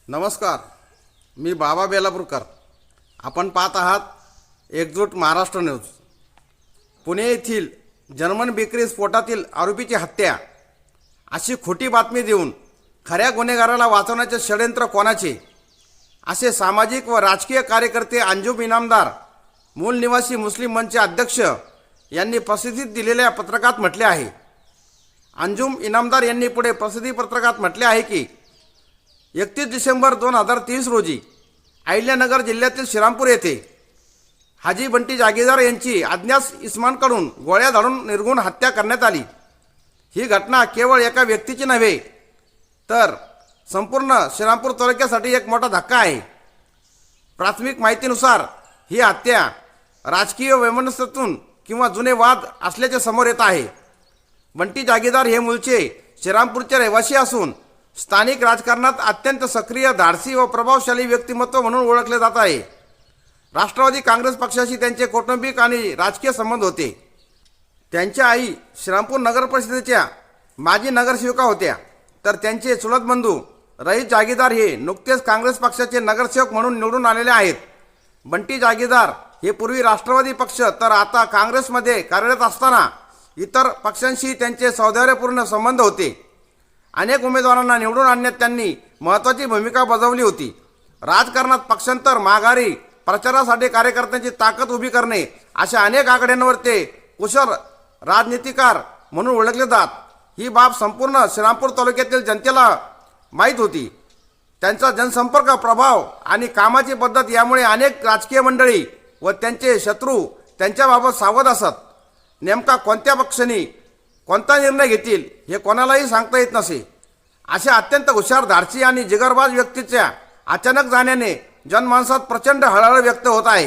नमस्कार, मी बाबा बेलापूरकर. आपण पाहत आहात एकजूट महाराष्ट्र न्यूज. पुणे येथील जर्मन बेकरी स्फोटातील आरोपीची हत्या अशी खोटी बातमी देऊन खऱ्या गुन्हेगाराला वाचवण्याचे षडयंत्र कोणाचे, असे सामाजिक व राजकीय कार्यकर्ते अंजुम इनामदार, मूल निवासी मुस्लिम मंचचे अध्यक्ष यांनी प्रसिद्धीत दिलेल्या पत्रकात म्हटले आहे. अंजुम इनामदार यांनी पुढे प्रसिद्धी पत्रकात म्हटले आहे की 31 डिसेंबर 2023 रोजी अहिल्यानगर जिल्ह्यातील श्रीरामपूर येथे हाजी बंटी जागीरदार यांची अज्ञात इस्मांकडून गोळ्या झाडून निर्घृण हत्या करण्यात आली. ही घटना केवळ एका व्यक्तीची नव्हे तर संपूर्ण श्रीरामपूर तालुक्यासाठी एक मोठा धक्का आहे. प्राथमिक माहितीनुसार ही हत्या राजकीय वैमनस्यातून किंवा जुने वाद असल्याचे समोर येत आहे. बंटी जागीरदार हे मूळचे श्रीरामपूरचे रहिवासी असून स्थानिक राजकारणात अत्यंत सक्रिय, धाडसी व प्रभावशाली व्यक्तिमत्व म्हणून ओळखले जात आहे. राष्ट्रवादी काँग्रेस पक्षाशी त्यांचे कौटुंबिक आणि राजकीय संबंध होते. त्यांच्या आई श्रीरामपूर नगर परिषदेच्या माजी नगरसेविका होत्या, तर त्यांचे चुलत बंधू रईस जागीरदार हे नुकतेच काँग्रेस पक्षाचे नगरसेवक म्हणून निवडून आलेले आहेत. बंटी जागीरदार हे पूर्वी राष्ट्रवादी पक्ष तर आता काँग्रेसमध्ये कार्यरत असताना इतर पक्षांशी त्यांचे सौहार्दपूर्ण संबंध होते. अनेक उमेदवारांना निवडून आणण्यात त्यांनी महत्त्वाची भूमिका बजावली होती. राजकारणात पक्षांतर, माघारी, प्रचारासाठी कार्यकर्त्यांची ताकद उभी करणे अशा अनेक आघाड्यांवर ते कुशल राजनीतिकार म्हणून ओळखले जात. ही बाब संपूर्ण श्रीरामपूर तालुक्यातील जनतेला माहीत होती. त्यांचा जनसंपर्क, प्रभाव आणि कामाची पद्धत यामुळे अनेक राजकीय मंडळी व त्यांचे शत्रू त्यांच्याबाबत सावध असत. नेमका कोणत्या पक्षाने कोणता निर्णय घेतील हे कोणालाही सांगता येत नसे. अशा अत्यंत हुशार, धाडसी आणि जिगरबाज व्यक्तीच्या अचानक जाण्याने जनमानसात प्रचंड हळहळ व्यक्त होत आहे.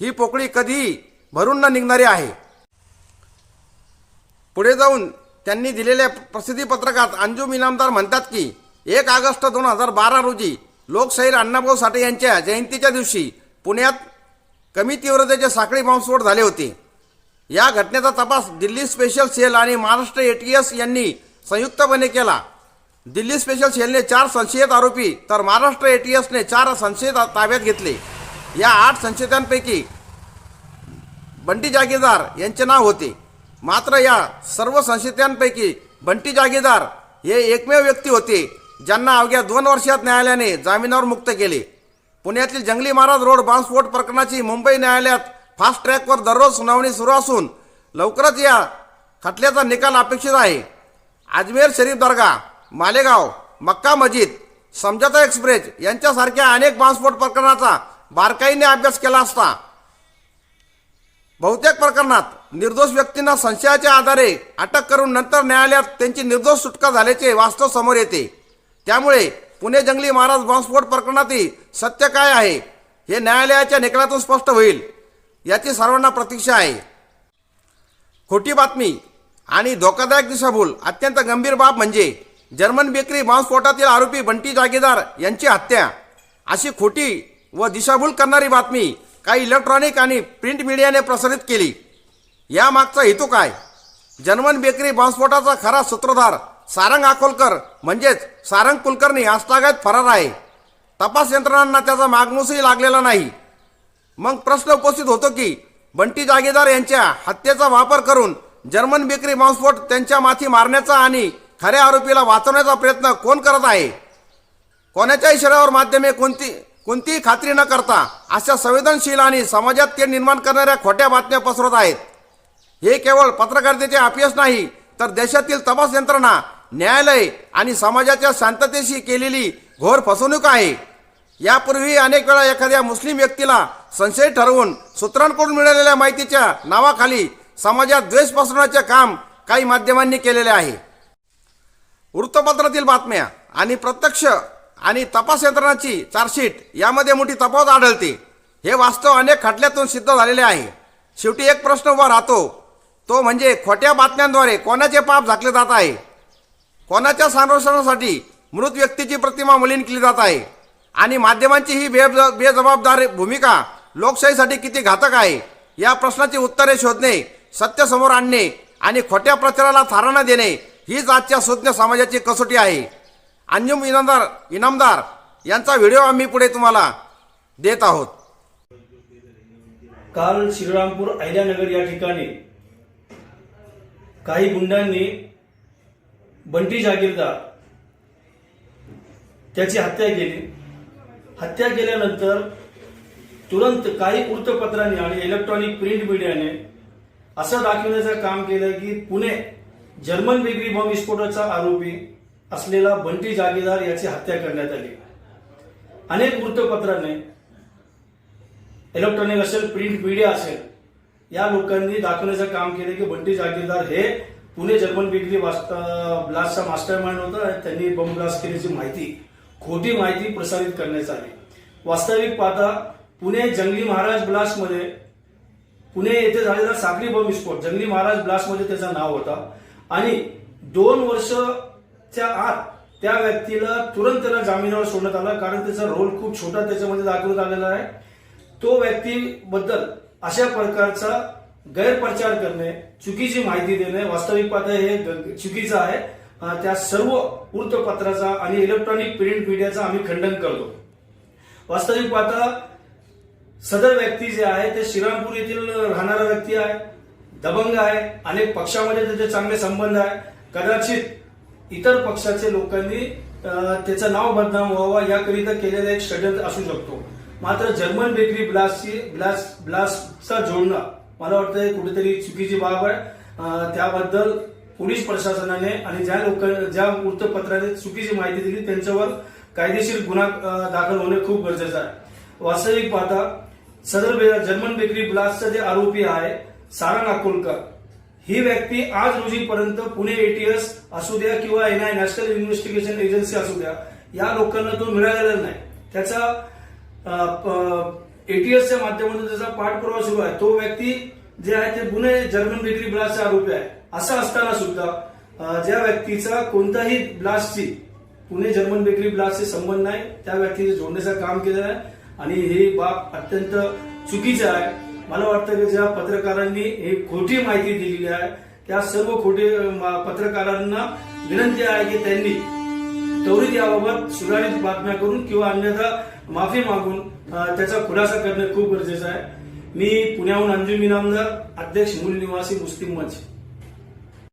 ही पोकळी कधीही भरून न निघणारी आहे. पुढे जाऊन त्यांनी दिलेल्या प्रसिद्धी पत्रकात अंजुम इनामदार म्हणतात की 1 ऑगस्ट 2012 रोजी लोकशाहीर अण्णाभाऊ साठे यांच्या जयंतीच्या दिवशी पुण्यात कमी तीव्रतेचे साखळी बॉम्बस्फोट झाले होते. या घटनेचा तपास दिल्ली स्पेशल सेल आणि महाराष्ट्र ATS यांनी संयुक्तपणे केला. दिल्ली स्पेशल सेलने 4 संशयित आरोपी तर महाराष्ट्र ATSने 4 संशयित ताब्यात घेतले. या 8 संशयितांपैकी बंटी जागीरदार यांचे नाव होते. मात्र या सर्व संशयितांपैकी बंटी जागीरदार हे एकमेव व्यक्ती होते ज्यांना अवघ्या 2 वर्षात न्यायालयाने जामिनावर मुक्त केले. पुण्यातील जंगली महाराज रोड बॉम्बस्फोट प्रकरणाची मुंबई न्यायालयात फास्ट ट्रॅकवर दररोज सुनावणी सुरू असून लवकरच या खटल्याचा निकाल अपेक्षित आहे. अजमेर शरीफ दर्गा, मालेगाव, मक्का मस्जिद, समझौता एक्सप्रेस यांच्यासारख्या अनेक बॉम्बस्फोट प्रकरणाचा बारकाईने अभ्यास केला असता बहुतेक प्रकरणात निर्दोष व्यक्तींना संशयाच्या आधारे अटक करून नंतर न्यायालयात त्यांची निर्दोष सुटका झाल्याचे वास्तव समोर येते. त्यामुळे पुणे जंगली महाराज बॉम्बस्फोट प्रकरणातील सत्य काय आहे हे न्यायालयाच्या निकालातून स्पष्ट होईल याची सर्वांना प्रतीक्षा आहे. खोटी बातमी आणि धोकादायक दिशाभूल. अत्यंत गंभीर बाब म्हणजे जर्मन बेकरी बॉम्बस्फोटातील आरोपी बंटी जागीरदार यांची हत्या. अशी खोटी व दिशाभूल करणारी बातमी काही इलेक्ट्रॉनिक आणि प्रिंट मीडियाने प्रसारित केली. यामागचा हेतू काय? जर्मन बेकरी बॉम्बस्फोटाचा खरा सूत्रधार सारंग अकोलकर म्हणजेच सारंग कुलकर्णी आजतागायत फरार आहे. तपास यंत्रणांना त्याचा मागमूसही लागलेला नाही. मग प्रश्न उपस्थित होतो की बंटी जागीरदार यांच्या हत्येचा वापर करून जर्मन बेकरी बॉम्बस्फोट त्यांच्या माथी मारण्याचा आणि खऱ्या आरोपीला वाचवण्याचा प्रयत्न कोण करत आहे? कोणाच्या इशाऱ्यावर माध्यमे कोणतीही खात्री न करता अशा संवेदनशील आणि समाजात ते निर्माण करणाऱ्या खोट्या बातम्या पसरवत आहेत. हे केवळ पत्रकारितेचे अपयश नाही तर देशातील तपास यंत्रणा, न्यायालय आणि समाजाच्या शांततेशी केलेली घोर फसवणूक आहे. यापूर्वी अनेक वेळा एखाद्या मुस्लिम व्यक्तीला संशयित ठरवून सूत्रांकडून मिळालेल्या माहितीच्या नावाखाली समाजात द्वेष पसरवण्याचे काम काही माध्यमांनी केलेले आहे. वृत्तपत्रातील बातम्या आणि प्रत्यक्ष आणि तपास यंत्रणाची चार्जशीट यामध्ये मोठी तफावत आढळते. हे वास्तव अनेक खटल्यातून सिद्ध झालेले आहे. शेवटी एक प्रश्न उभा राहतो, तो म्हणजे खोट्या बातम्यांद्वारे कोणाचे पाप झाकले जात आहे? कोणाच्या संरक्षणासाठी मृत व्यक्तीची प्रतिमा मलिन केली जात आहे? आणि माध्यमांची ही बेजबाबदार भूमिका लोकशाहीसाठी किती घातक आहे? या प्रश्नाची उत्तरे शोधणे, सत्य समोर आणणे आणि खोट्या प्रचाराला थारा देणे हीच आजच्या सुज्ञ समाजाची कसोटी आहे. अंजुम इनामदार यांचा व्हिडिओ आम्ही पुढे तुम्हाला देत आहोत. काल श्रीरामपूर अहिल्यानगर या ठिकाणी काही गुंडांनी बंटी जागीरदार त्याची हत्या केली. हत्या केल्यानंतर तुरंत काही वृत्तपत्रांनी आणि इलेक्ट्रॉनिक प्रिंट मीडियाने असं दाखवण्याचं काम केलं की पुणे जर्मन बेकरी बॉम्ब विस्फोटाचा आरोपी असलेला बंटी जागीरदार याची हत्या करण्यात आली. अनेक वृत्तपत्रांनी इलेक्ट्रॉनिक असेल प्रिंट मीडिया असेल या लोकांनी दाखवण्याचं काम केलं की बंटी जागीरदार हे पुणे जर्मन बेकरी ब्लास्टचा मास्टर माइंड होता. त्यांनी बॉम्ब ब्लास्ट केल्याची माहिती, खोटी माहिती प्रसारित करण्यात आली. वास्तविक पाहता पुणे जंगली महाराज ब्लास्ट मध्ये, पुणे येथे झालेला सागरी बॉम्ब विस्फोट जंगली महाराज ब्लास्ट मध्ये त्याचं नाव होता आणि 2 वर्षाच्या आत त्या व्यक्तीला तुरंत त्याला जामिनावर सोडण्यात आला, कारण त्याचा रोल खूप छोटा त्याच्यामध्ये दाखवण्यात आलेला आहे. तो व्यक्तीबद्दल अशा प्रकारचा गैरप्रचार करणे, चुकीची माहिती देणे वास्तविक पाहता हे चुकीचं आहे. त्या सर्व वृत्तपत्राचा आणि इलेक्ट्रॉनिक प्रिंट मीडियाचा आम्ही खंडन करतो. वास्तविक पाहता सदर व्यक्ती जे आहे ते श्रीरामपूर येथील राहणारा व्यक्ती आहे, दबंग आहे, अनेक पक्षामध्ये त्याचे चांगले संबंध आहे. कदाचित इतर पक्षाचे लोकांनी त्याचं नाव बदनाम व्हावं याकरिता केलेलं एक षड्यंत्र असू शकतो. मात्र जर्मन बेकरी ब्लास्टचा जोडणं मला वाटतं कुठेतरी चुकीची बाब आहे. त्याबद्दल पोलीस प्रशासनाने आणि ज्या वृत्तपत्राने चुकीची माहिती दिली त्यांच्यावर कायदेशीर गुन्हा दाखल होणे खूप गरजेचं आहे. वास्तविक पाहता सदर जर्मन बेकरी ब्लास्टचा जे आरोपी आहे सारंग अकोलकर, ही व्यक्ती आज रोजीपर्यंत पुणे एटीएस असू द्या किंवा एनआय नॅशनल इन्व्हेस्टिगेशन एजन्सी असू द्या या लोकांना तो मिळालेला नाही. त्याचा एटीएसच्या माध्यमातून त्याचा पाठपुरावा सुरू आहे. तो व्यक्ती जे आहे ते पुणे जर्मन बेकरी ब्लास्टचा आरोपी आहे. असं असताना सुद्धा ज्या व्यक्तीचा कोणताही ब्लास्टची पुणे जर्मन बेकरी ब्लास्टचे संबंध नाही त्या व्यक्तीचे जोडण्याचं काम केलेलं आहे आणि ही बाब अत्यंत चुकीची आहे. मला वाटतं की ज्या पत्रकारांनी ही खोटी माहिती दिलेली आहे त्या सर्व खोटे पत्रकारांना विनंती आहे की त्यांनी त्वरित याबाबत सुधारित बातम्या करून किंवा अन्यथा माफी मागून त्याचा खुलासा करणे खूप गरजेचं आहे. मी पुण्याहून अंजुम इनामदार, अध्यक्ष मूल निवासी मुस्लिम मंच.